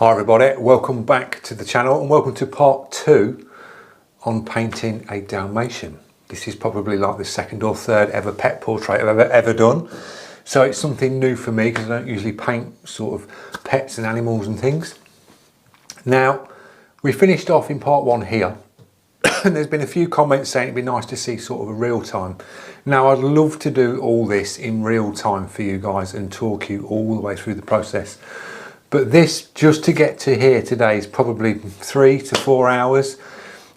Hi everybody, welcome back to the channel and welcome to part 2 on painting a Dalmatian. This is probably like the second or third ever pet portrait I've ever done. So it's something new for me because I don't usually paint sort of pets and animals and things. Now, we finished off in part 1 here and there's been a few comments saying it'd be nice to see sort of a real time. Now I'd love to do all this in real time for you guys and talk you all the way through the process. But this, just to get to here today, is probably 3 to 4 hours,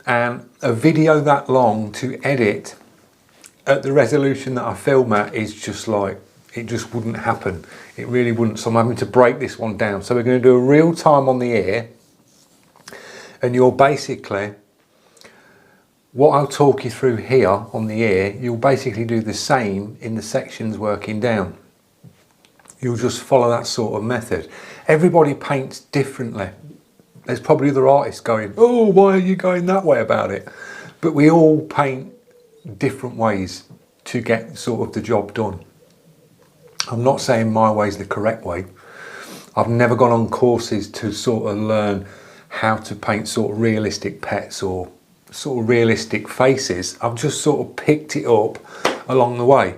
and a video that long to edit at the resolution that I film at is just like, it just wouldn't happen. It really wouldn't, so I'm having to break this one down. So we're going to do a real time on the ear, and you'll basically, what I'll talk you through here on the ear, you'll basically do the same in the sections working down. You'll just follow that sort of method. Everybody paints differently. There's probably other artists going, oh, why are you going that way about it? But we all paint different ways to get sort of the job done. I'm not saying my way is the correct way. I've never gone on courses to sort of learn how to paint sort of realistic pets or sort of realistic faces. I've just sort of picked it up along the way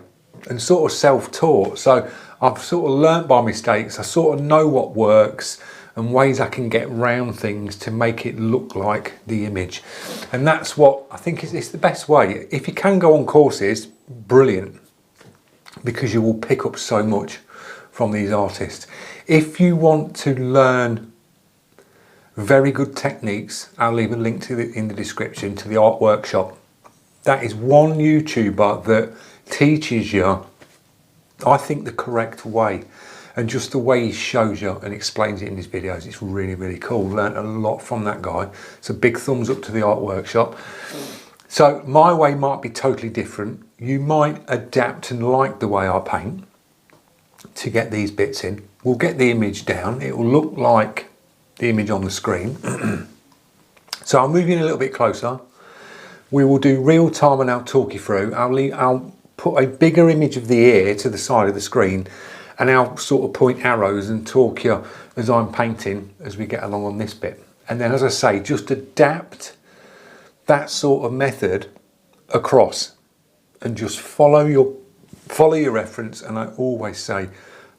and sort of self-taught. So I've sort of learnt by mistakes. I sort of know what works and ways I can get round things to make it look like the image. And that's what I think is the best way. If you can go on courses, brilliant, because you will pick up so much from these artists. If you want to learn very good techniques, I'll leave a link to in the description to the art workshop. That is one YouTuber that teaches you, I think, the correct way, and just the way he shows you and explains it in his videos, it's really, really cool. Learned a lot from that guy. So big thumbs up to the art workshop. So my way might be totally different. You might adapt and like the way I paint to get these bits in. We'll get the image down. It will look like the image on the screen. So I'll move in a little bit closer. We will do real time and I'll talk you through. I'll put a bigger image of the ear to the side of the screen and I'll sort of point arrows and talk you as I'm painting as we get along on this bit. And then, as I say, just adapt that sort of method across and just follow your reference. And I always say,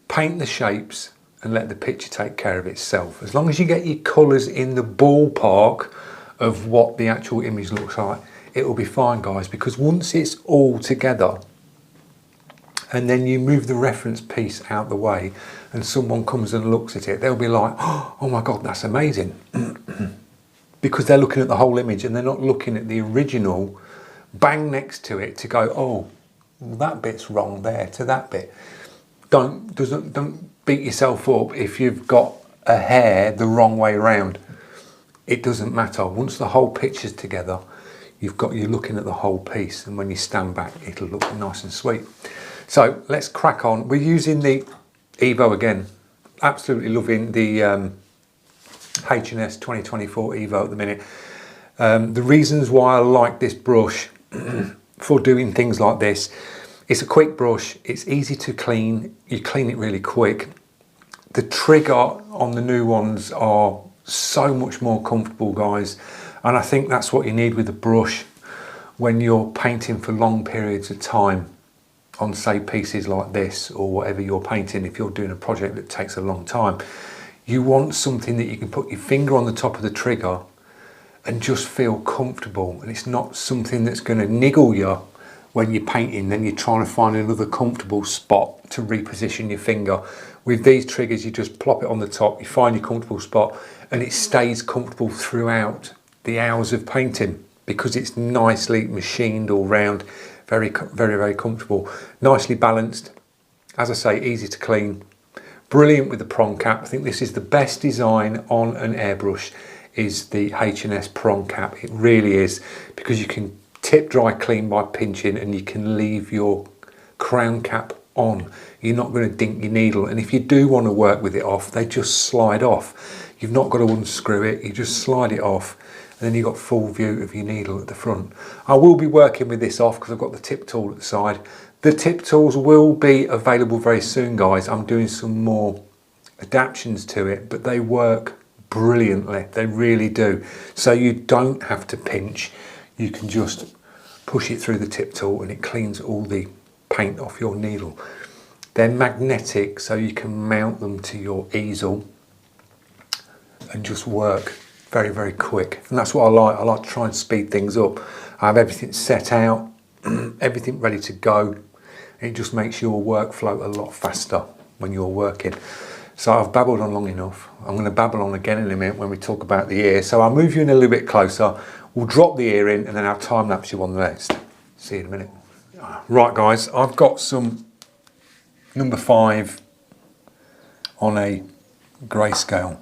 paint the shapes and let the picture take care of itself. As long as you get your colours in the ballpark of what the actual image looks like, it will be fine, guys, because once it's all together and then you move the reference piece out the way and someone comes and looks at it, they'll be like, oh my God, that's amazing. Because they're looking at the whole image and they're not looking at the original bang next to it to go, oh, well, that bit's wrong there to that bit. Don't beat yourself up if you've got a hair the wrong way around. It doesn't matter. Once the whole picture's together, you're looking at the whole piece, and when you stand back, it'll look nice and sweet. So let's crack on. We're using the Evo again. Absolutely loving the H&S 2024 Evo at the minute. The reasons why I like this brush for doing things like this, it's a quick brush, it's easy to clean, you clean it really quick. The trigger on the new ones are so much more comfortable, guys. And I think that's what you need with a brush when you're painting for long periods of time on, say, pieces like this or whatever you're painting. If you're doing a project that takes a long time, you want something that you can put your finger on the top of the trigger and just feel comfortable. And it's not something that's going to niggle you when you're painting, then you're trying to find another comfortable spot to reposition your finger. With these triggers, you just plop it on the top, you find your comfortable spot, and it stays comfortable throughout the hours of painting because it's nicely machined all round, very, very, very comfortable, nicely balanced. As I say, easy to clean, brilliant with the prong cap. I think this is the best design on an airbrush, is the H&S prong cap. It really is, because you can tip dry clean by pinching and you can leave your crown cap on. You're not going to dink your needle, and if you do want to work with it off, they just slide off. You've not got to unscrew it, you just slide it off, and then you've got full view of your needle at the front. I will be working with this off because I've got the tip tool at the side. The tip tools will be available very soon, guys. I'm doing some more adaptations to it, but they work brilliantly, they really do. So you don't have to pinch, you can just push it through the tip tool and it cleans all the paint off your needle. They're magnetic, so you can mount them to your easel and just work very, very quick. And that's what I like. I like to try and speed things up. I have everything set out, everything ready to go. It just makes your workflow a lot faster when you're working. So I've babbled on long enough. I'm going to babble on again in a minute when we talk about the ear. So I'll move you in a little bit closer. We'll drop the ear in and then I'll time lapse you on the rest. See you in a minute. Right guys, I've got some number 5 on a grayscale.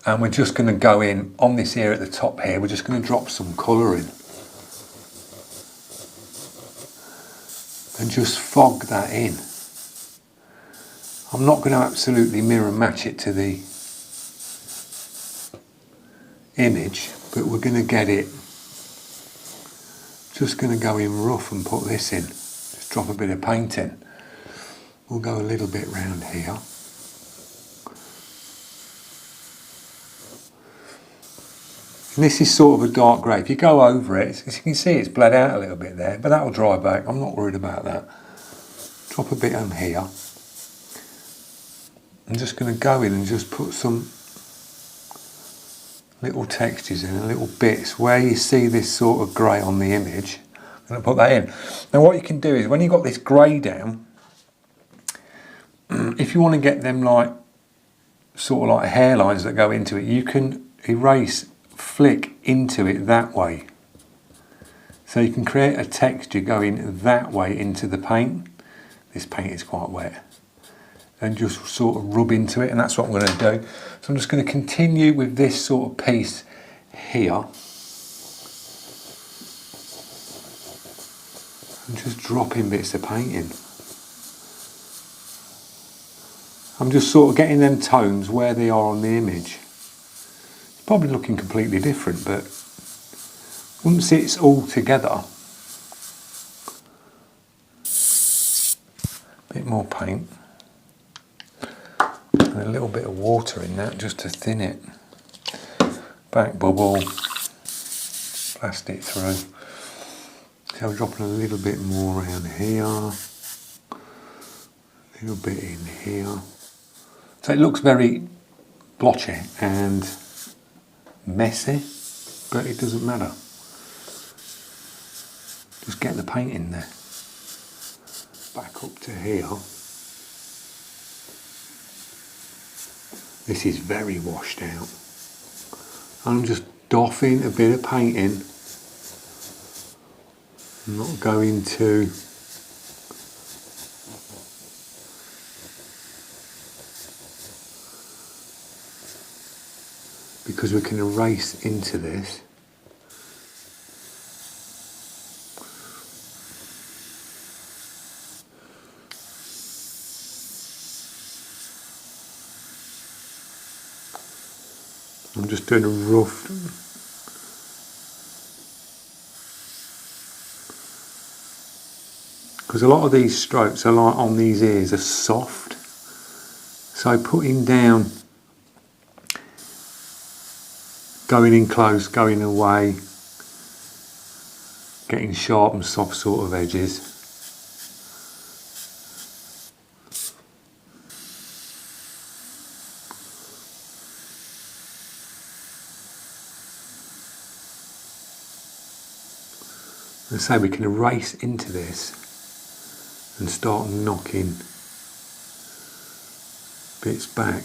And we're just going to go in on this ear at the top here. We're just going to drop some colour in. And just fog that in. I'm not going to absolutely mirror match it to the image, but we're going to get it. Just going to go in rough and put this in. Just drop a bit of paint in. We'll go a little bit round here. And this is sort of a dark grey. If you go over it, as you can see, it's bled out a little bit there, but that will dry back. I'm not worried about that. Drop a bit on here. I'm just going to go in and just put some little textures in, little bits where you see this sort of grey on the image. I'm going to put that in. Now what you can do is when you've got this grey down, if you want to get them like sort of like hairlines that go into it, you can erase, flick into it that way. So you can create a texture going that way into the paint. This paint is quite wet. And just sort of rub into it, and that's what I'm going to do. So I'm just going to continue with this sort of piece here. And just dropping bits of paint in. I'm just sort of getting them tones where they are on the image. It's probably looking completely different, but once it's all together, a bit more paint. And a little bit of water in that just to thin it. Back bubble, blast it through. So I'm dropping a little bit more around here, a little bit in here. So it looks very blotchy and messy, but it doesn't matter. Just get the paint in there. Back up to here. This is very washed out. I'm just doffing a bit of paint in. I'm not going to because we can erase into this. I'm just doing a rough because a lot of these strokes are like on these ears are soft, so putting down, going in close, going away, getting sharp and soft sort of edges. And so we can erase into this and start knocking bits back.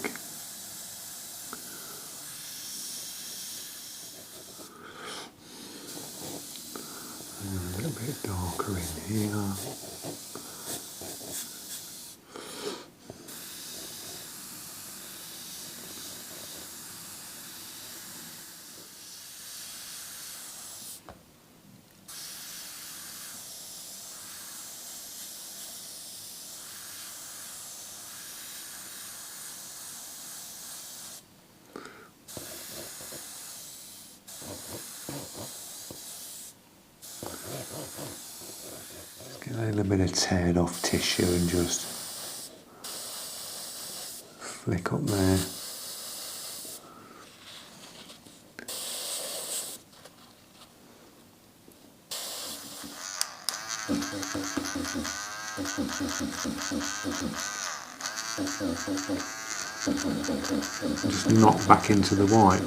And a little bit darker in here. Get a little bit of teared off tissue and just flick up there. Just knock back into the white.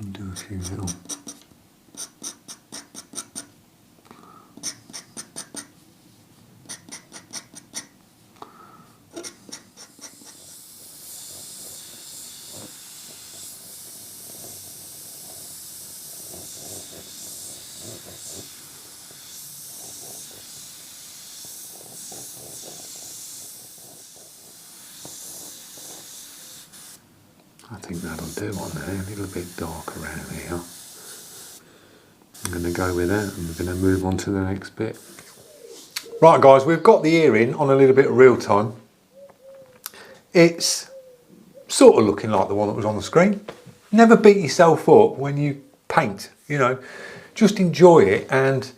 And do a few little. I think that'll do on there, a little bit dark around here. I'm going to go with that and we're going to move on to the next bit. Right guys, we've got the ear in on a little bit of real time. It's sort of looking like the one that was on the screen. Never beat yourself up when you paint, you know, just enjoy it. And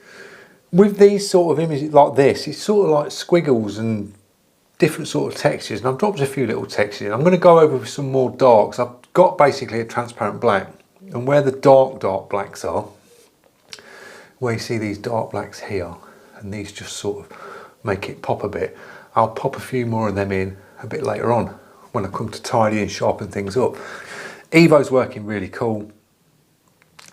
with these sort of images like this, it's sort of like squiggles and different sort of textures, and I've dropped a few little textures in. I'm going to go over with some more darks. I've got basically a transparent black, and where the dark blacks are, where you see these dark blacks here, and these just sort of make it pop a bit, I'll pop a few more of them in a bit later on when I come to tidy and sharpen things up. Evo's working really cool,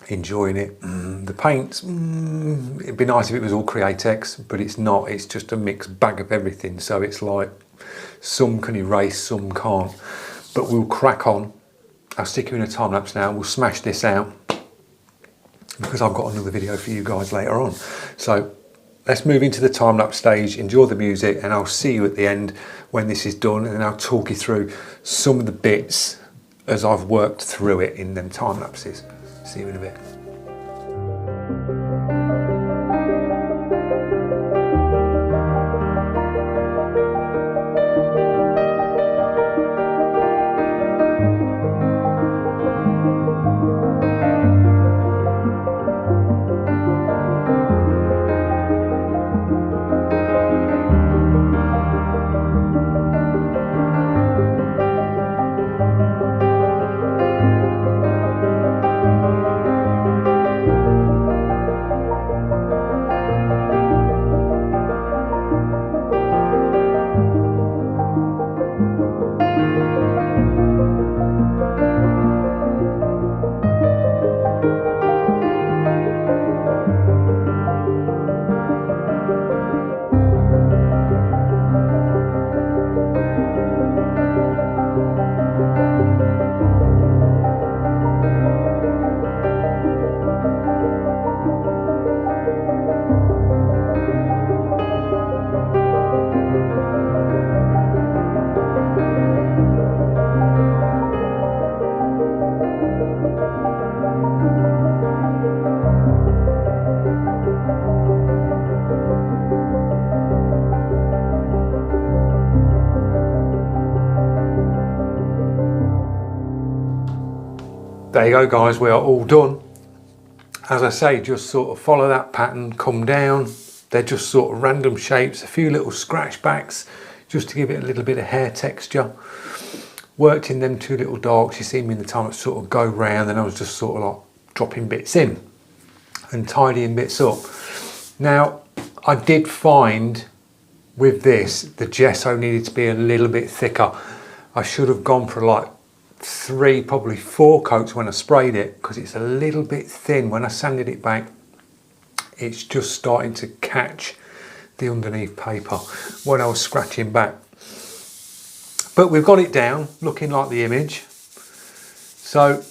enjoying it. The paints, it'd be nice if it was all Createx, but it's not. It's just a mixed bag of everything, so it's like some can erase, some can't. But we'll crack on. I'll stick you in a time lapse now. We'll smash this out because I've got another video for you guys later on. So let's move into the time lapse stage, enjoy the music, and I'll see you at the end when this is done, and then I'll talk you through some of the bits as I've worked through it in them time lapses. See you in a bit. There you go guys, we are all done. As I say, just sort of follow that pattern, come down. They're just sort of random shapes, a few little scratch backs, just to give it a little bit of hair texture. Worked in them two little darks, you see me in the time it sort of go round, and I was just sort of like dropping bits in and tidying bits up. Now, I did find with this, the gesso needed to be a little bit thicker. I should have gone for like 3, probably 4 coats when I sprayed it, because it's a little bit thin. When I sanded it back, it's just starting to catch the underneath paper when I was scratching back. But we've got it down, looking like the image. So,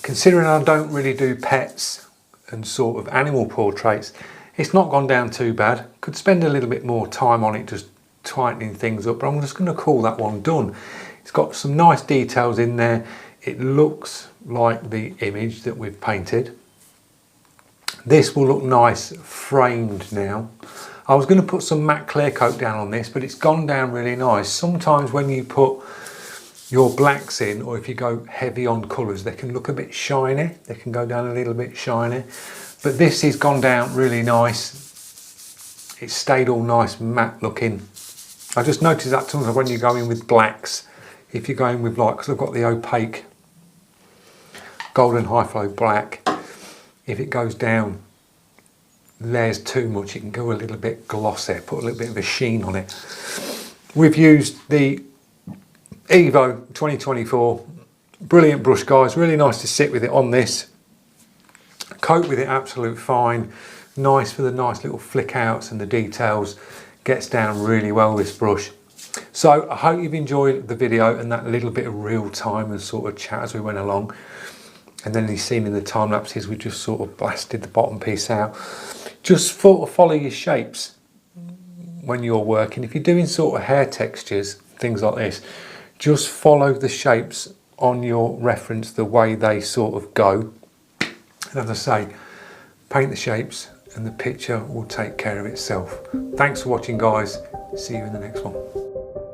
considering I don't really do pets and sort of animal portraits, it's not gone down too bad. Could spend a little bit more time on it, just tightening things up, but I'm just going to call that one done. It's got some nice details in there. It looks like the image that we've painted. This will look nice framed now. I was going to put some matte clear coat down on this, but it's gone down really nice. Sometimes when you put your blacks in, or if you go heavy on colours, they can look a bit shiny. They can go down a little bit shiny. But this has gone down really nice. It's stayed all nice matte looking. I just noticed that sometimes when you go in with blacks, if you're going with like, because I've got the opaque golden high flow black, if it goes down layers too much, it can go a little bit glossy, put a little bit of a sheen on it. We've used the Evo 2024, brilliant brush guys, really nice to sit with it on this, coat with it absolute fine, nice for the nice little flick outs and the details, gets down really well this brush. So I hope you've enjoyed the video and that little bit of real time and sort of chat as we went along. And then you've seen in the time lapses we just sort of blasted the bottom piece out. Just sort of follow your shapes when you're working. If you're doing sort of hair textures, things like this, just follow the shapes on your reference the way they sort of go. And as I say, paint the shapes and the picture will take care of itself. Thanks for watching guys. See you in the next one.